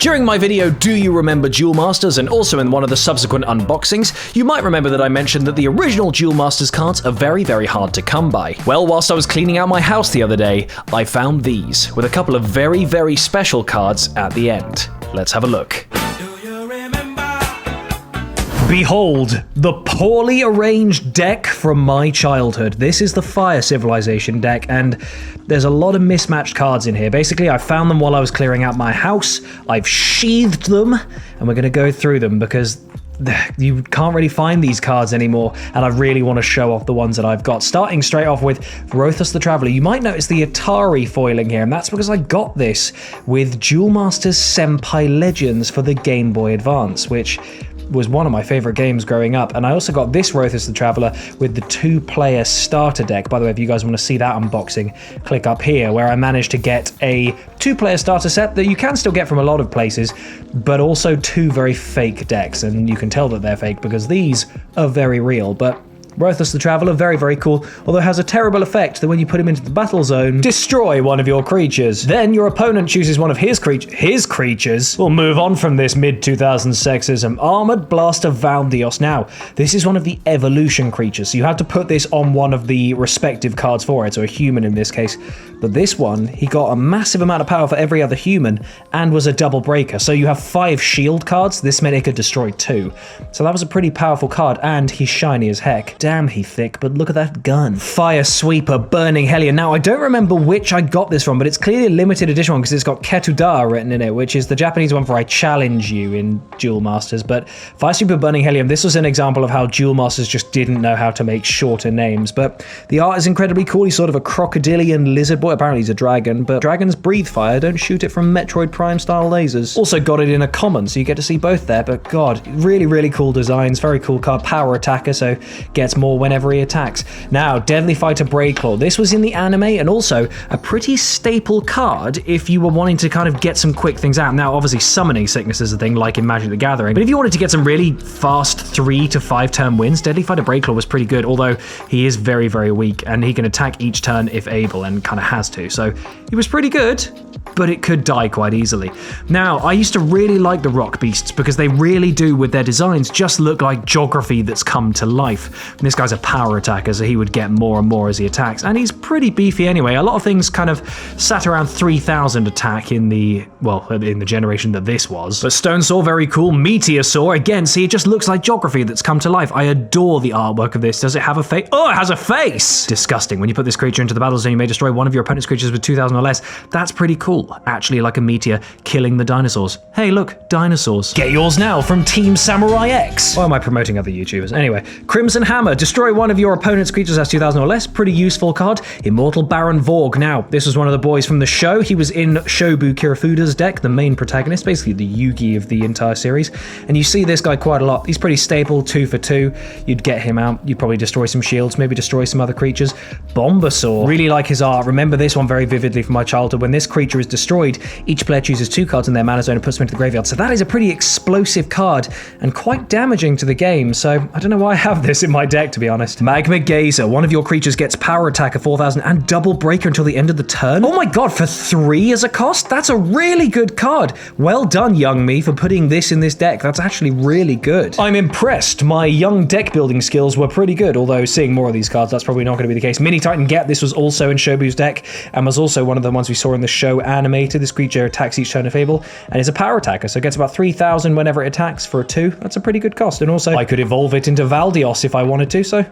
During my video, Do You Remember Duel Masters, and also in one of the subsequent unboxings, you might remember that I mentioned that the original Duel Masters cards are very, very hard to come by. Well, whilst I was cleaning out my house the other day, I found these, with a couple of very, very special cards at the end. Let's have a look. Behold, the poorly arranged deck from my childhood. This is the Fire Civilization deck, and there's a lot of mismatched cards in here. Basically, I found them while I was clearing out my house. I've sheathed them, and we're going to go through them because you can't really find these cards anymore, and I really want to show off the ones that I've got. Starting straight off with Rothus the Traveler. You might notice the Atari foiling here, and that's because I got this with Duel Masters Senpai Legends for the Game Boy Advance, which was one of my favorite games growing up. And I also got this Rothus the Traveler with the 2-player starter deck. By the way, if you guys want to see that unboxing, click up here, where I managed to get a 2-player starter set that you can still get from a lot of places, but also 2 very fake decks, and you can tell that they're fake because these are very real. But Rothus the Traveler, very, very cool, although has a terrible effect that when you put him into the battle zone, destroy one of your creatures. Then your opponent chooses one of his creatures. We'll move on from this mid-2000s sexism. Armored Blaster Valdios. Now, this is one of the evolution creatures, so you have to put this on one of the respective cards for it, so a human in this case. But this one, he got a massive amount of power for every other human and was a double breaker. So you have 5 shield cards. This meant it could destroy 2. So that was a pretty powerful card, and he's shiny as heck. Damn, he thick, but look at that gun. Fire Sweeper, Burning Hellion. Now, I don't remember which I got this from, but it's clearly a limited edition one because it's got Ketuda written in it, which is the Japanese one for I challenge you in Duel Masters. But Fire Sweeper, Burning Hellion, this was an example of how Duel Masters just didn't know how to make shorter names. But the art is incredibly cool. He's sort of a crocodilian lizard boy. Apparently he's a dragon, but dragons breathe fire. Don't shoot it from Metroid Prime style lasers. Also got it in a common, so you get to see both there. But God, really, really cool designs. Very cool card. Power attacker, so gets more whenever he attacks. Now, Deadly Fighter Braidclaw. This was in the anime, and also a pretty staple card if you were wanting to kind of get some quick things out. Now, obviously, summoning sickness is a thing, like in Magic the Gathering, but if you wanted to get some really fast 3 to 5 turn wins, Deadly Fighter Braidclaw was pretty good, although he is very, very weak, and he can attack each turn if able, and kind of has to. So he was pretty good, but it could die quite easily. Now, I used to really like the rock beasts because they really do, with their designs, just look like geography that's come to life. And this guy's a power attacker, so he would get more and more as he attacks, and he's pretty beefy anyway. A lot of things kind of sat around 3,000 attack in the generation that this was. But Stone Saw, very cool. Meteor Saw, again, see, it just looks like geography that's come to life. I adore the artwork of this. Does it have a face? Oh, it has a face! Disgusting. When you put this creature into the battle zone, you may destroy one of your opponent's creatures with 2,000 or less. That's pretty cool. Actually, like a meteor killing the dinosaurs. Hey, look, dinosaurs. Get yours now from Team Samurai X. Why am I promoting other YouTubers? Anyway, Crimson Hammer. Destroy one of your opponent's creatures as 2,000 or less. Pretty useful card. Immortal Baron Vorg. Now, this was one of the boys from the show. He was in Shobu Kirifuda's deck, the main protagonist, basically the Yugi of the entire series. And you see this guy quite a lot. He's pretty stable, 2 for 2. You'd get him out. You'd probably destroy some shields, maybe destroy some other creatures. Bombasaur. Really like his art. Remember this one very vividly from my childhood. When this creature is destroyed, each player chooses 2 cards in their mana zone and puts them into the graveyard. So that is a pretty explosive card and quite damaging to the game. So I don't know why I have this in my deck, to be honest. Magmagazer. One of your creatures gets power attack of 4,000 and double breaker until the end of the turn. Oh my god, for 3 as a cost? That's a really good card. Well done, young me, for putting this in this deck. That's actually really good. I'm impressed. My young deck building skills were pretty good, although seeing more of these cards, that's probably not going to be the case. Mini Titan Get. This was also in Shobu's deck and was also one of the ones we saw in the show animated. This creature attacks each turn of Fable and is a power attacker, so it gets about 3,000 whenever it attacks for a 2. That's a pretty good cost. And also, I could evolve it into Valdios if I wanted to, so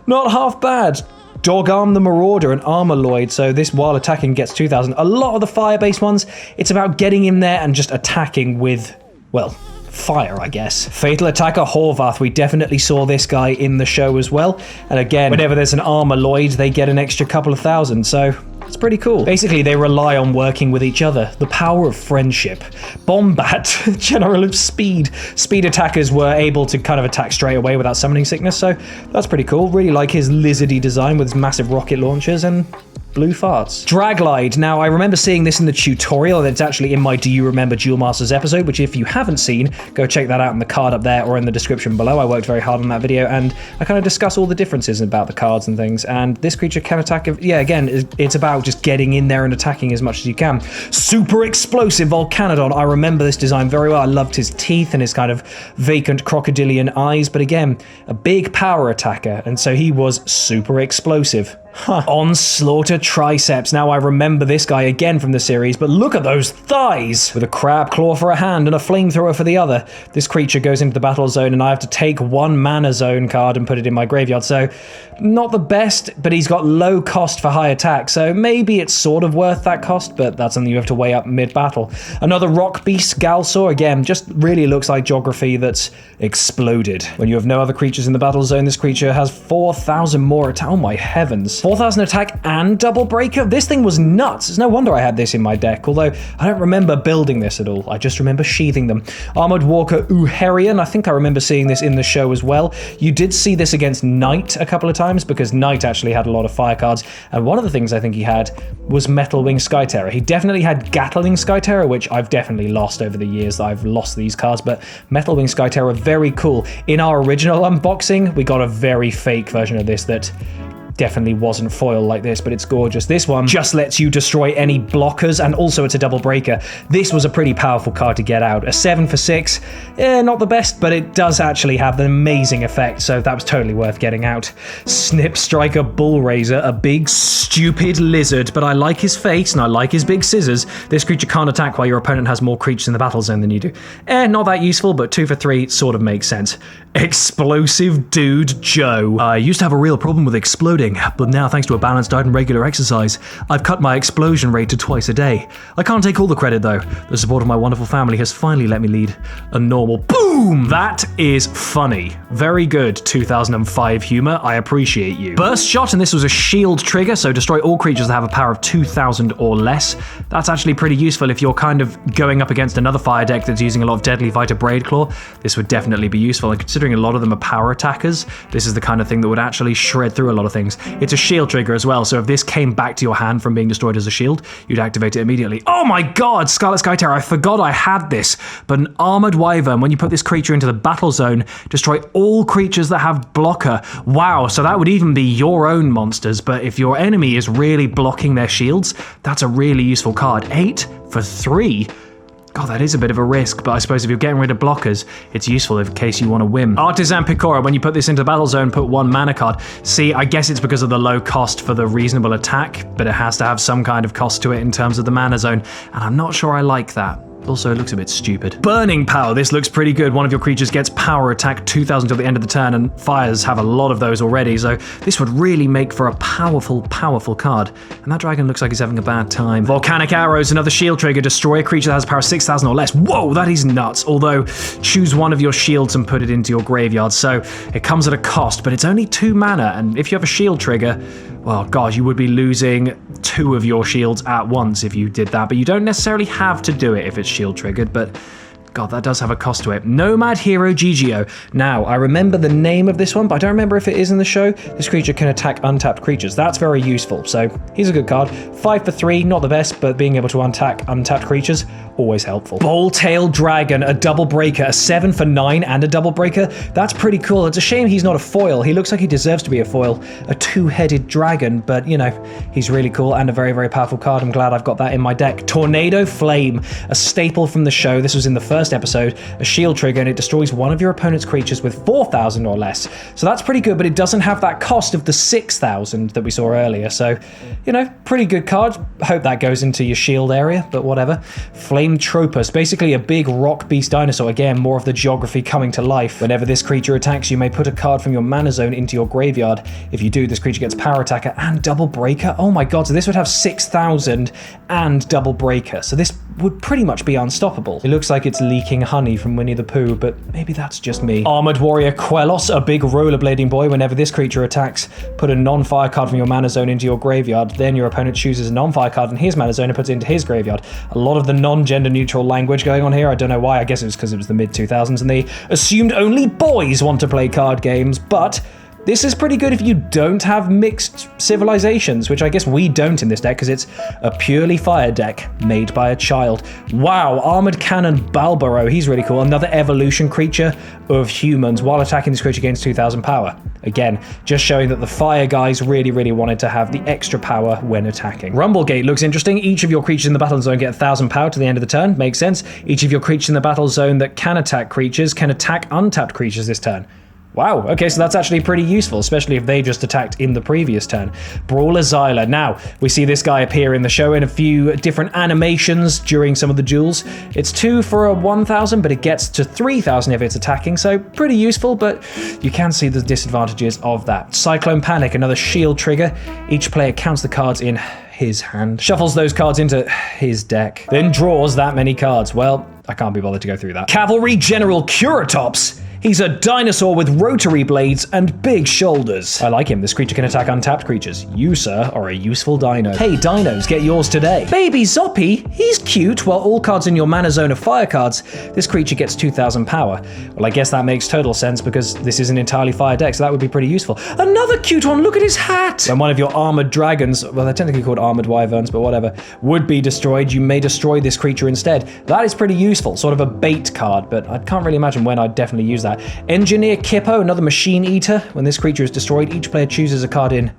not half bad. Dogarm the Marauder and Armorloid, so this while attacking gets 2,000. A lot of the fire-based ones, it's about getting in there and just attacking with, well, fire, I guess. Fatal Attacker Horvath, we definitely saw this guy in the show as well. And again, whenever there's an Armorloid, they get an extra couple of thousand, so it's pretty cool. Basically, they rely on working with each other. The power of friendship. Bombat, General of Speed. Speed attackers were able to kind of attack straight away without summoning sickness, so that's pretty cool. Really like his lizardy design with his massive rocket launchers, and blue farts. Draglide. Now, I remember seeing this in the tutorial, and it's actually in my Do You Remember Duel Masters episode, which if you haven't seen, go check that out in the card up there or in the description below. I worked very hard on that video, and I kind of discuss all the differences about the cards and things, and this creature can attack. Yeah, again, it's about just getting in there and attacking as much as you can. Super explosive Volcano Don. I remember this design very well. I loved his teeth and his kind of vacant crocodilian eyes, but again, a big power attacker, and so he was super explosive. Onslaughter Triceps. Now, I remember this guy again from the series, but look at those thighs! With a crab claw for a hand and a flamethrower for the other. This creature goes into the battle zone, and I have to take 1 mana zone card and put it in my graveyard, so not the best, but he's got low cost for high attack, so maybe it's sort of worth that cost, but that's something you have to weigh up mid-battle. Another Rock Beast Galsaur, again, just really looks like geography that's exploded. When you have no other creatures in the battle zone, this creature has 4,000 more attack. Oh my heavens. 4,000 attack and double breaker? This thing was nuts. It's no wonder I had this in my deck, although I don't remember building this at all. I just remember sheathing them. Armored Walker Uherian. I think I remember seeing this in the show as well. You did see this against Knight a couple of times, because Knight actually had a lot of fire cards, and one of the things I think he had was Metal Wing Sky Terror. He definitely had Gatling Sky Terror, which I've definitely lost over the years that I've lost these cards, but Metal Wing Sky Terror, very cool. In our original unboxing, we got a very fake version of this that definitely wasn't foil like this, but it's gorgeous. This one just lets you destroy any blockers, and also it's a double breaker. This was a pretty powerful card to get out. A 7 for 6, not the best, but it does actually have an amazing effect, so that was totally worth getting out. Snip Striker Bullraiser, a big stupid lizard, but I like his face and I like his big scissors. This creature can't attack while your opponent has more creatures in the battle zone than you do. Not that useful, but 2 for 3 sort of makes sense. Explosive Dude Joe. I used to have a real problem with exploding, but now thanks to a balanced diet and regular exercise, I've cut my explosion rate to twice a day. I can't take all the credit though. The support of my wonderful family has finally let me lead a normal boom! That is funny. Very good 2005 humor, I appreciate you. Burst Shot, and this was a shield trigger, so destroy all creatures that have a power of 2,000 or less. That's actually pretty useful if you're kind of going up against another fire deck that's using a lot of Deadly Fighter Braid Claw. This would definitely be useful, and considering a lot of them are power attackers, this is the kind of thing that would actually shred through a lot of things. It's a shield trigger as well, so if this came back to your hand from being destroyed as a shield, you'd activate it immediately. Oh my god, Scarlet Sky Tear, I forgot I had this. But an Armored Wyvern, when you put this creature into the battle zone, destroy all creatures that have blocker. Wow, so that would even be your own monsters, but if your enemy is really blocking their shields, that's a really useful card. 8 for 3? God, that is a bit of a risk, but I suppose if you're getting rid of blockers, it's useful in case you want to win. Artisan Pakora, when you put this into the battle zone, put 1 mana card. See, I guess it's because of the low cost for the reasonable attack, but it has to have some kind of cost to it in terms of the mana zone, and I'm not sure I like that. Also, it looks a bit stupid. Burning Power, this looks pretty good. One of your creatures gets power attack 2,000 till the end of the turn, and fires have a lot of those already, so this would really make for a powerful, powerful card. And that dragon looks like he's having a bad time. Volcanic Arrows, another shield trigger. Destroy a creature that has power 6,000 or less. Whoa, that is nuts. Although, choose one of your shields and put it into your graveyard, so it comes at a cost, but it's only 2 mana, and if you have a shield trigger, well, God, you would be losing 2 of your shields at once if you did that, but you don't necessarily have to do it if it's shield triggered, but God, that does have a cost to it. Nomad Hero GGO. Now, I remember the name of this one, but I don't remember if it is in the show. This creature can attack untapped creatures. That's very useful, so he's a good card. 5 for 3, not the best, but being able to attack untapped creatures, always helpful. Bowl-tailed Dragon, a double breaker, a 7 for 9 and a double breaker. That's pretty cool. It's a shame he's not a foil. He looks like he deserves to be a foil. A 2-headed dragon, but you know, he's really cool and a very, very powerful card. I'm glad I've got that in my deck. Tornado Flame, a staple from the show. This was in the first episode. A shield trigger, and it destroys one of your opponent's creatures with 4,000 or less. So that's pretty good, but it doesn't have that cost of the 6,000 that we saw earlier. So, you know, pretty good card. Hope that goes into your shield area, but whatever. Flame Tropus, basically a big rock beast dinosaur. Again, more of the geography coming to life. Whenever this creature attacks, you may put a card from your mana zone into your graveyard. If you do, this creature gets power attacker and double breaker. Oh my god, so this would have 6,000 and double breaker. So this would pretty much be unstoppable. It looks like it's leaking honey from Winnie the Pooh, but maybe that's just me. Armored Warrior Quellos, a big rollerblading boy. Whenever this creature attacks, put a non-fire card from your mana zone into your graveyard. Then your opponent chooses a non-fire card in his mana zone and puts it into his graveyard. A lot of the non-gender neutral language going on here. I don't know why. I guess it was because it was the mid-2000s and they assumed only boys want to play card games, but This is pretty good if you don't have mixed civilizations, which I guess we don't in this deck because it's a purely fire deck made by a child. Wow, Armored Cannon Balbirr, he's really cool. Another evolution creature of humans. While attacking, this creature gains 2,000 power. Again, just showing that the fire guys really wanted to have the extra power when attacking. Rumblegate looks interesting. Each of your creatures in the battle zone get 1,000 power to the end of the turn. Makes sense. Each of your creatures in the battle zone that can attack creatures can attack untapped creatures this turn. Wow, okay, so that's actually pretty useful, especially if they just attacked in the previous turn. Brawlers Eyelid. Now, we see this guy appear in the show in a few different animations during some of the duels. It's 2 for a 1,000, but it gets to 3,000 if it's attacking, so pretty useful, but you can see the disadvantages of that. Cyclone Panic, another shield trigger. Each player counts the cards in his hand, shuffles those cards into his deck, then draws that many cards. Well, I can't be bothered to go through that. Cavalry General Curatops. He's a dinosaur with rotary blades and big shoulders. I like him. This creature can attack untapped creatures. You, sir, are a useful dino. Hey, dinos, get yours today. Baby Zoppy, he's cute. While all cards in your mana zone are fire cards, this creature gets 2,000 power. Well, I guess that makes total sense because this is an entirely fire deck, so that would be pretty useful. Another cute one, look at his hat. When one of your armored dragons, well, they're technically called armored wyverns, but whatever, would be destroyed, you may destroy this creature instead. That is pretty useful, sort of a bait card, but I can't really imagine when I'd definitely use that. Engineer Kippo, another machine eater. When this creature is destroyed, each player chooses a card in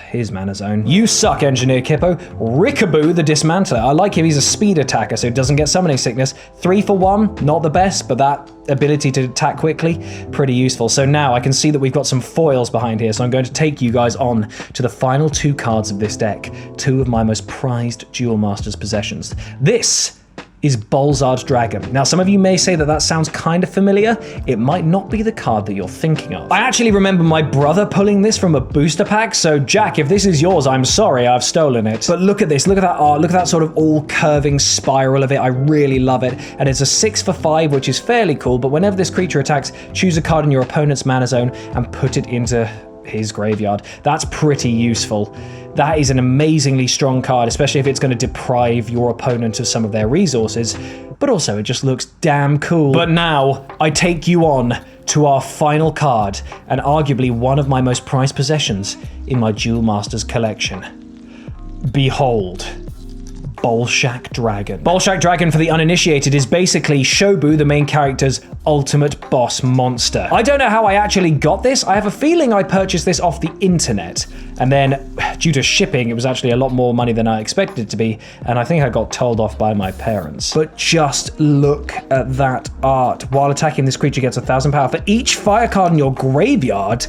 his mana zone. You suck, Engineer Kippo. Rickaboo the Dismantler. I like him. He's a speed attacker, so he doesn't get summoning sickness. 3 for 1, not the best, but that ability to attack quickly, pretty useful. So now I can see that we've got some foils behind here, so I'm going to take you guys on to the final 2 cards of this deck. 2 of my most prized Duel Masters possessions. This is Bolzard Dragon. Now, some of you may say that that sounds kind of familiar. It might not be the card that you're thinking of. I actually remember my brother pulling this from a booster pack, so Jack, if this is yours, I'm sorry, I've stolen it. But look at this, look at that art, look at that sort of all curving spiral of it. I really love it. And it's a 6 for 5, which is fairly cool, but whenever this creature attacks, choose a card in your opponent's mana zone and put it into his graveyard. That's pretty useful. That is an amazingly strong card, especially if it's going to deprive your opponent of some of their resources, but also it just looks damn cool. But now, I take you on to our final card, and arguably one of my most prized possessions in my Duel Masters collection. Behold, Bolshak Dragon. Bolshak Dragon, for the uninitiated, is basically Shobu, the main character's ultimate boss monster. I don't know how I actually got this. I have a feeling I purchased this off the internet, and then due to shipping, it was actually a lot more money than I expected it to be, and I think I got told off by my parents. But just look at that art. While attacking, this creature gets 1,000 power. For each fire card in your graveyard,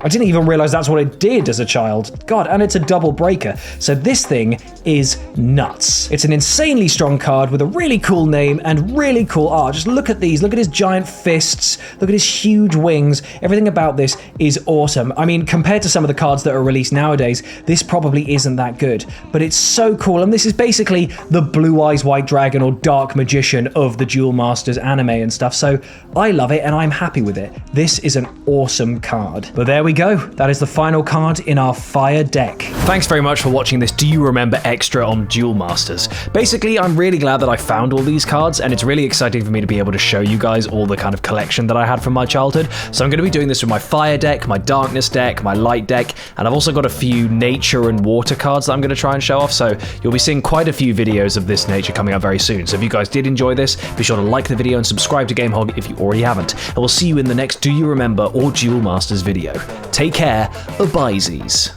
I didn't even realize that's what it did as a child. God, and it's a double breaker. So this thing is nuts. It's an insanely strong card with a really cool name and really cool art. Just look at these. Look at his giant fists. Look at his huge wings. Everything about this is awesome. I mean, compared to some of the cards that are released nowadays, this probably isn't that good, but it's so cool. And this is basically the Blue Eyes White Dragon or Dark Magician of the Duel Masters anime and stuff. So I love it and I'm happy with it. This is an awesome card. But there we go. That is the final card in our fire deck. Thanks very much for watching this Do You Remember extra on Duel Masters. Basically, I'm really glad that I found all these cards, and it's really exciting for me to be able to show you guys all the kind of collection that I had from my childhood. So I'm going to be doing this with my fire deck, my darkness deck, my light deck, and I've also got a few nature and water cards that I'm going to try and show off. So you'll be seeing quite a few videos of this nature coming up very soon. So if you guys did enjoy this, be sure to like the video and subscribe to GameHog if you already haven't. And we'll see you in the next Do You Remember or Duel Masters video. Take care, bye-sies.